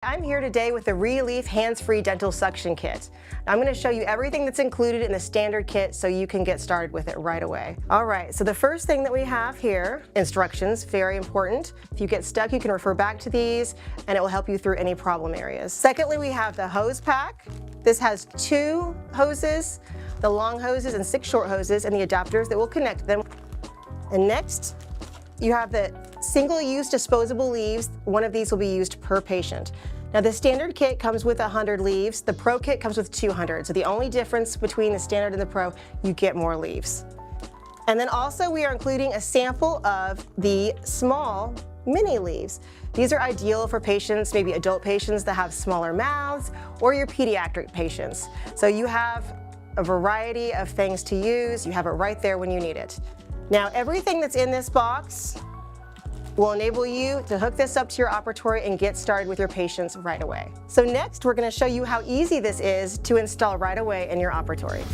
I'm here today with the ReLeaf Hands-Free Dental Suction Kit. I'm going to show you everything that's included in the standard kit so you can get started with it right away. Alright, so the first thing that we have here, instructions, very important. If you get stuck, you can refer back to these and it will help you through any problem areas. Secondly, we have the hose pack. This has 2 hoses, the long hoses and 6 short hoses, and the adapters that will connect them. And next, you have the single-use disposable leaves. One of these will be used per patient. Now the standard kit comes with 100 leaves. The Pro kit comes with 200. So the only difference between the standard and the Pro, you get more leaves. And then also we are including a sample of the small mini leaves. These are ideal for patients, maybe adult patients that have smaller mouths, or your pediatric patients. So you have a variety of things to use. You have it right there when you need it. Now everything that's in this box will enable you to hook this up to your operatory and get started with your patients right away. So next, we're going to show you how easy this is to install right away in your operatory.